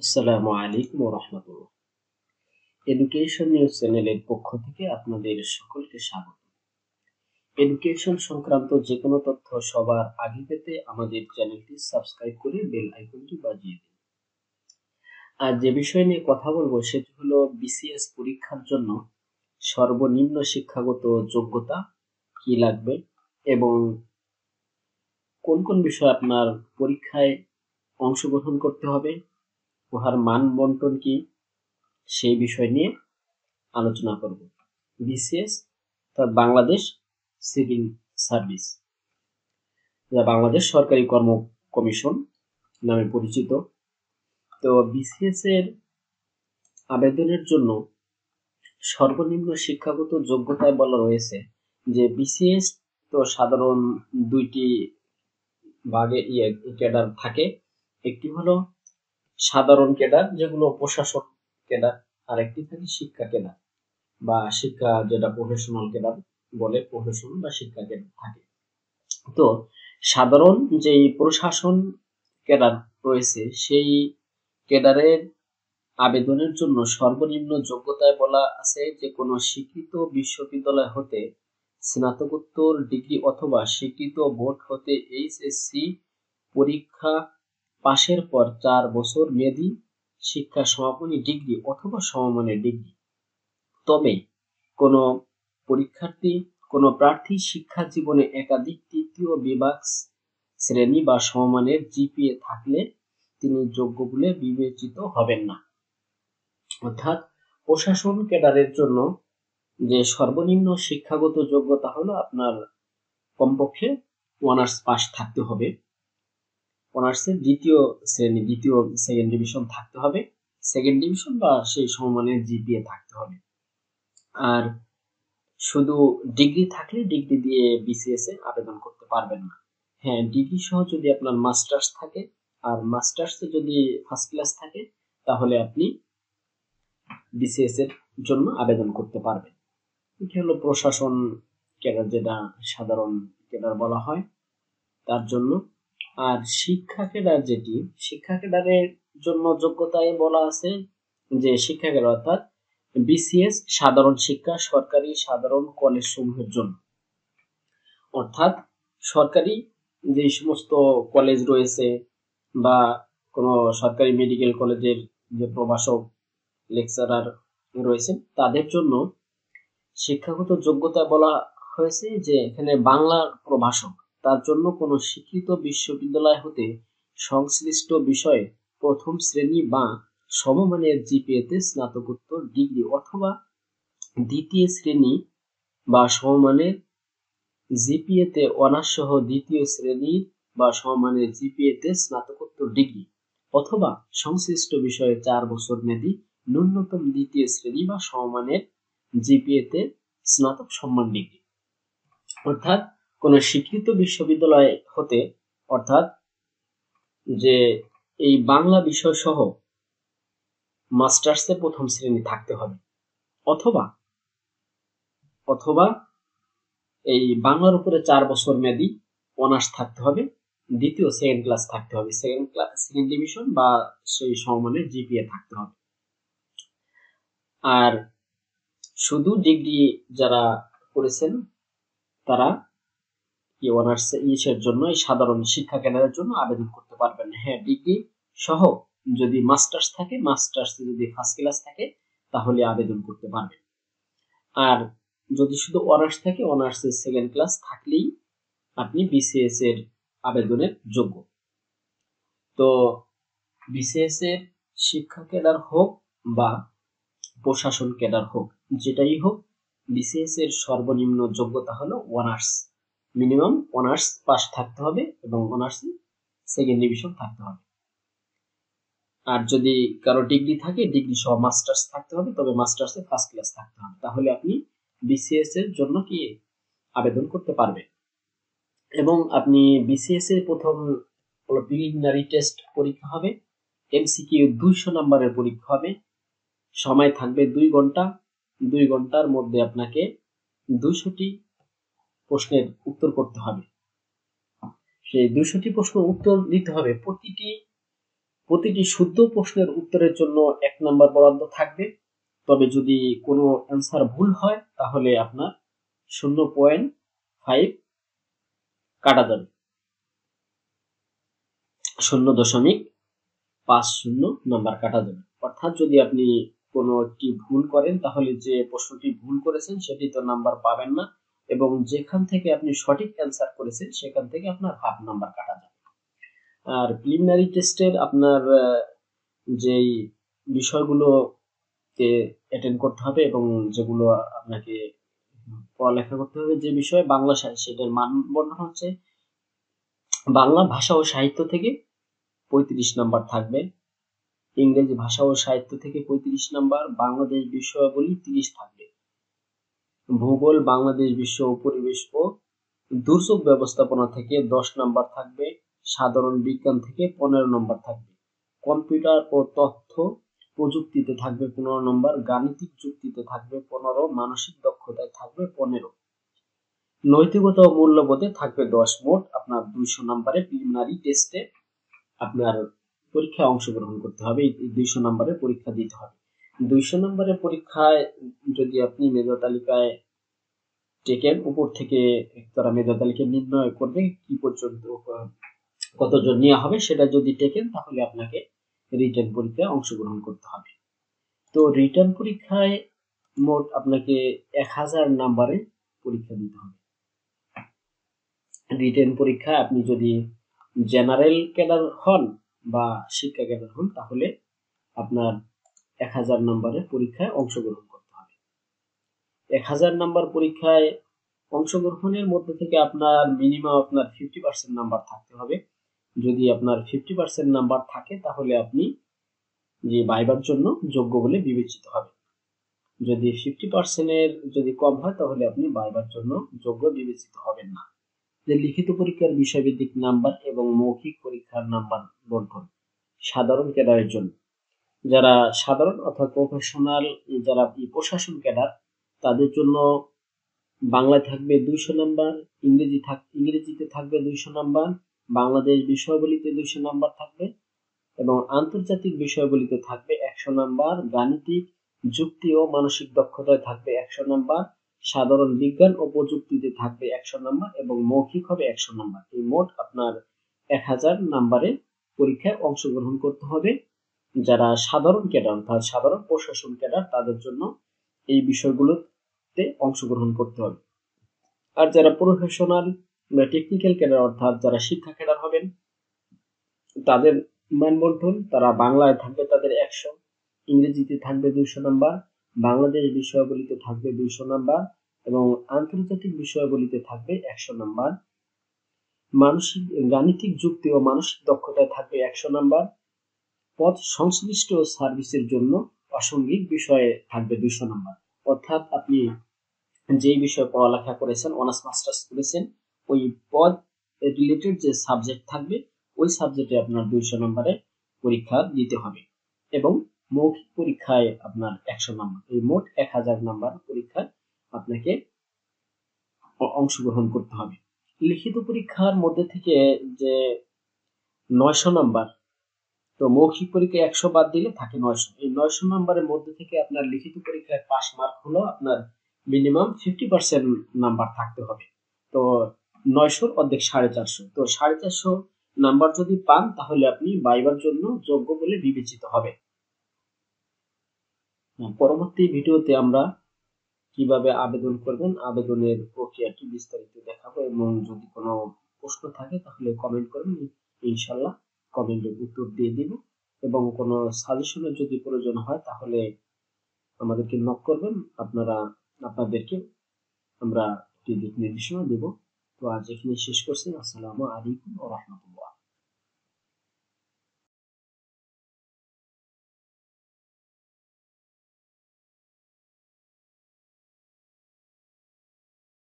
আসসালামু আলাইকুম ওয়া রাহমাতুল্লাহ। এডুকেশন নিউজ চ্যানেলের পক্ষ থেকে আপনাদের সকলকে স্বাগত। এডুকেশন সংক্রান্ত যে কোনো তথ্য সবার আগে পেতে আমাদের চ্যানেলটি সাবস্ক্রাইব করে বেল আইকনটি বাজিয়ে দিন। আর যে বিষয় নিয়ে কথা বলবো সেটি হলো বিসিএস পরীক্ষার জন্য সর্বনিম্ন শিক্ষাগত যোগ্যতা কি লাগবে এবং কোন কোন বিষয় আপনার পরীক্ষায় অংশগ্রহণ করতে হবে, উহার মান বন্টন কি, সেই বিষয় নিয়ে আলোচনা করব। বিসিএস অর্থাৎ বাংলাদেশ সিভিল সার্ভিস, যা বাংলাদেশ সরকারি কর্ম কমিশন নামে পরিচিত। তো বিসিএস এর আবেদনের জন্য সর্বনিম্ন শিক্ষাগত যোগ্যতায় বলা রয়েছে যে বিসিএস তো সাধারণ দুইটি ভাগে ক্যাডার থাকে। একটি হলো সাধারণ ক্যাডার, যেগুলো প্রশাসন ক্যাডার, আর একটি থাকে শিক্ষা ক্যাডার বা শিক্ষা, যেটা প্রফেশনাল ক্যাডার বলে, প্রফেশনাল বা শিক্ষা ক্যাডার থাকে। তো সাধারণ যেই প্রশাসন ক্যাডার রয়েছে সেই ক্যাডারের আবেদনের জন্য সর্বনিম্ন যোগ্যতায় বলা আছে যে কোনো স্বীকৃত বিশ্ববিদ্যালয় হতে স্নাতকোত্তর ডিগ্রি অথবা স্বীকৃত বোর্ড হতে এইচএসসি পরীক্ষা পাশের পর 4 বছর মেয়াদী শিক্ষা সমাপনী ডিগ্রি অথবা সমমানের ডিগ্রি। তবে কোনো পরীক্ষার্থী কোনো প্রার্থী শিক্ষা জীবনে একাধিক তৃতীয় বিভাগ শ্রেণী বা সমমানের জিপিএ থাকলে তিনি যোগ্য বলে বিবেচিত হবেন না। অর্থাৎ প্রশাসন ক্যাডারের জন্য যে সর্বনিম্ন শিক্ষাগত যোগ্যতা হলো আপনার কমপক্ষে অনার্স পাস থাকতে হবে, অনার্সের দ্বিতীয় শ্রেণী, দ্বিতীয় সেকেন্ড ডিভিশন থাকতে হবে, সেকেন্ড ডিভিশন বা সেই সমমানের জিপিএ থাকতে হবে। আর শুধু ডিগ্রি থাকলে ডিগ্রি দিয়ে বিসিএস এ আবেদন করতে পারবেন না। হ্যাঁ, ডিগ্রি সহ যদি আপনার মাস্টার্স থাকে আর মাস্টার্সে যদি ফার্স্ট ক্লাস থাকে তাহলে আপনি বিসিএস এর জন্য আবেদন করতে পারবেন। এটি হলো প্রশাসন ক্যাডার, যেটা সাধারণ ক্যাডার বলা হয়, তার জন্য। আর শিক্ষা ক্যাডার, যেটি শিক্ষা ক্যাডারের জন্য যোগ্যতায় বলা আছে যে শিক্ষা ক্যাডার অর্থাৎ বিসিএস সাধারণ শিক্ষা সরকারি সাধারণ কলেজ সমূহের জন্য। অর্থাৎ সরকারি যে সমস্ত কলেজ রয়েছে বা কোনো সরকারি মেডিকেল কলেজের যে প্রভাষক লেকচারার রয়েছে তাদের জন্য শিক্ষাগত যোগ্যতা বলা হয়েছে যে এখানে বাংলার প্রভাষক, তার জন্য কোনো স্বীকৃত বিশ্ববিদ্যালয় হতে সংশ্লিষ্ট বিষয়ে প্রথম শ্রেণী বা সমমানের জিপিএতে স্নাতকোত্তর ডিগ্রি অথবা দ্বিতীয় শ্রেণী বা সমমানের জিপিএতে অনার্স সহ দ্বিতীয় শ্রেণী বা সমমানের জিপিএতে স্নাতকোত্তর ডিগ্রি অথবা সংশ্লিষ্ট বিষয়ে 4 বছর মেয়াদী ন্যূনতম দ্বিতীয় শ্রেণী বা সমমানের জিপিএতে স্নাতক সম্মান ডিগ্রি। অর্থাৎ কোন স্বীকৃত বিশ্ববিদ্যালয় হতে, অর্থাৎ যে এই বাংলা বিষয় সহ মাস্টার্সে প্রথম শ্রেণী থাকতে হবে, অথবা অথবা এই বাংলার উপরে 4 বছর মেয়াদী অনার্স থাকতে হবে, দ্বিতীয় সেকেন্ড ক্লাস থাকতে হবে, সেকেন্ড ডিভিশন বা সেই সমমানের জিপিএ থাকতে হবে। আর শুধু ডিগ্রি যারা করেছেন তারা কি অনার্স ইসের জন্য, এই সাধারণ শিক্ষা ক্যাডারের জন্য আবেদন করতে পারবেন না। হ্যাঁ, ডিগ্রি সহ যদি মাস্টার্স থাকে, মাস্টার্স যদি ফার্স্ট ক্লাস থাকে তাহলে আবেদন করতে পারবেন। আর যদি শুধু অনার্স থাকে, অনার্সের সেকেন্ড ক্লাস থাকলেই আপনি বিসিএস এর আবেদনের যোগ্য। তো বিসিএস এর শিক্ষা ক্যাডার হোক বা প্রশাসন ক্যাডার হোক, যেটাই হোক, বিসিএস এর সর্বনিম্ন যোগ্যতা হলো অনার্স, মিনিমাম অনার্স পাস থাকতে হবে এবং অনার্সে সেকেন্ড ডিভিশন থাকতে হবে। আর যদি কারো ডিগ্রি থাকে, ডিগ্রি সহ মাস্টার্স থাকতে হবে, তবে মাস্টার্সে ফার্স্ট ক্লাস থাকতে হবে, তাহলে আপনি বিসিএস এর জন্য কি আবেদন করতে পারবেন। এবং আপনি বিসিএস এর প্রথম প্রিলিমিনারি টেস্ট পরীক্ষা হবে, এমসিকিউ 200 নম্বরের পরীক্ষা হবে, সময় থাকবে 2 ঘন্টা। 2 ঘন্টার মধ্যে আপনাকে 200টি প্রশ্নের উত্তর করতে হবে। সেই 200টি প্রশ্ন উত্তর দিতে হবে, প্রতিটি প্রতিটি শুদ্ধ প্রশ্নের উত্তরের জন্য 1 নাম্বার বরাদ্দ থাকবে। তবে যদি কোনো অ্যান্সার ভুল হয় তাহলে আপনার 0.5 কাটা যাবে, 0.50 নাম্বার কাটা যাবে। অর্থাৎ যদি আপনি কোনো একটি ভুল করেন তাহলে যে প্রশ্নটি ভুল করেছেন সেটি তো নাম্বার পাবেন না, এবং যেখান থেকে আপনি সঠিক অ্যান্সার করেছেন সেখান থেকে আপনার হাফ নাম্বার কাটা যাবে। আর প্রিলিমিনারি টেস্টের আপনার যেই বিষয়গুলোতে অ্যাটেন্ড করতে হবে এবং যেগুলো আপনাকে পড়ালেখা করতে হবে, যে বিষয়ে বাংলা সাহিত্য, সেটার মানবন্ধন হচ্ছে বাংলা ভাষা ও সাহিত্য থেকে 35 নাম্বার থাকবে, ইংরেজি ভাষা ও সাহিত্য থেকে 35 নাম্বার, বাংলাদেশ বিষয়াবলী 30 থাকবে, ভূগোল, বাংলাদেশ বিশ্ব ও পরিবেশ ও দুর্যোগ ব্যবস্থাপনা থেকে 10 নাম্বার থাকবে, সাধারণ বিজ্ঞান থেকে 15 নম্বর থাকবে, কম্পিউটার ও তথ্য প্রযুক্তিতে থাকবে 15 নম্বর, গাণিতিক যুক্তিতে থাকবে 15, মানসিক দক্ষতায় থাকবে 15, নৈতিকতা ও মূল্যবোধে থাকবে 10। মোট আপনার 200 নম্বরে প্রিলিমিনারি টেস্টে আপনার পরীক্ষায় অংশগ্রহণ করতে হবে। এই 200 নম্বরের পরীক্ষা দিতে হবে। 200 নম্বরের পরীক্ষায় যদি আপনি মেধা তালিকায় টেকেন, উপর থেকে তারা মেধা তালিকা নির্ণয় করবে কি পর্যন্ত কতজন নেওয়া হবে, সেটা যদি টেকেন তাহলে আপনাকে রিটেন পরীক্ষায় অংশগ্রহণ করতে হবে। তো রিটেন পরীক্ষায় মোট আপনাকে 1000 নাম্বারে পরীক্ষা দিতে হবে। রিটেন পরীক্ষায় আপনি যদি জেনারেল ক্যাডার হন বা শিক্ষা ক্যাডার হন তাহলে আপনার 1000 নম্বরের পরীক্ষায় অংশগ্রহণ করতে হবে। 1000 নাম্বার পরীক্ষায় অংশগ্রহণের মধ্যে থেকে আপনার মিনিমাম আপনার 50% নাম্বার থাকতে হবে। যদি আপনার 50% নাম্বার থাকে তাহলে আপনি যে ভাইবার জন্য যোগ্য বলে বিবেচিত হবে। যদি 50% এর যদি কম হয় তাহলে আপনি ভাইবার জন্য যোগ্য বিবেচিত হবেন না। যে লিখিত পরীক্ষার বিষয়ভিত্তিক নাম্বার এবং মৌখিক পরীক্ষার নাম্বার বন্টন সাধারণ ক্যাডারের জন্য, যারা সাধারণ অর্থাৎ প্রফেশনাল, যারা প্রশাসন ক্যাডার, তাদের জন্য বাংলায় থাকবে 200 নাম্বার, ইংরেজিতে থাকবে 200 নাম্বার, বাংলাদেশ বিষয়াবলীতে 200 নাম্বার থাকবে এবং আন্তর্জাতিক বিষয়াবলীতে থাকবে 100 নাম্বার, গাণিতিক যুক্তি ও মানসিক দক্ষতায় থাকবে 100 নাম্বার, সাধারণ বিজ্ঞান ও প্রযুক্তিতে থাকবে 100 নাম্বার এবং মৌখিক হবে 100 নাম্বার। এই মোট আপনার 1000 নাম্বারে পরীক্ষায় অংশগ্রহণ করতে হবে। যারা সাধারণ ক্যাডার অর্থাৎ সাধারণ প্রশাসন ক্যাডার তাদের জন্য এই বিষয়গুলোতে অংশগ্রহণ করতে হবে। আর যারা প্রফেশনাল বা টেকনিক্যাল ক্যাডার অর্থাৎ যারা শিক্ষা ক্যাডার হবেন তাদের মানবন্ধন, তারা বাংলায় থাকবে তাদের 100, ইংরেজিতে থাকবে 200 নাম্বার, বাংলাদেশ বিষয়াবলীতে থাকবে 200 নাম্বার এবং আন্তর্জাতিক বিষয়াবলীতে থাকবে 100 নাম্বার, মানসিক গাণিতিক যুক্তি ও মানসিক দক্ষতায় থাকবে 100 নাম্বার, পদ সংশ্লিষ্ট সার্ভিসের জন্য প্রাসঙ্গিক বিষয়ে থাকবে 200 নাম্বার। অর্থাৎ আপনি যেই বিষয়ে পড়ালেখা করেছেন, অনার্স মাস্টার্স করেছেন, ওই পদ রিলেটেড যে সাবজেক্ট থাকবে ওই সাবজেক্টে আপনার 200 নম্বরে পরীক্ষা দিতে হবে এবং মৌখিক পরীক্ষায় আপনার 100 নম্বর। এই মোট 1000 নাম্বার পরীক্ষায় আপনাকে অংশগ্রহণ করতে হবে। লিখিত পরীক্ষার মধ্যে থেকে যে 900 নাম্বার, তো মৌখিক পরীক্ষায় 100 বাদ দিলে থাকে 900। এই 900 নাম্বারের মধ্যে থেকে আপনার লিখিত পরীক্ষায় পাস মার্ক হলো আপনার মিনিমাম 50% নাম্বার থাকতে হবে। তো 900 র অর্ধেক 450, তো 450 নাম্বার যদি পান তাহলে আপনি ভাইবার জন্য যোগ্য বলে বিবেচিত হবে। পরবর্তী ভিডিওতে আমরা কিভাবে আবেদন করবেন, আবেদনের প্রক্রিয়াটি বিস্তারিত দেখাবো এবং যদি কোনো প্রশ্ন থাকে তাহলে কমেন্ট করবেন, ইনশাআল্লাহ কমেন্টের উত্তর দিয়ে দিব এবং কোনো সাজেশনের যদি প্রয়োজন হয় তাহলে আমাদেরকে নক করবেন, আপনাদেরকে আমরা দিক নির্দেশনা দেব। তো আজ এখানে শেষ করছি। আসসালামু আলাইকুম ওয়া রাহমাতুল্লাহ।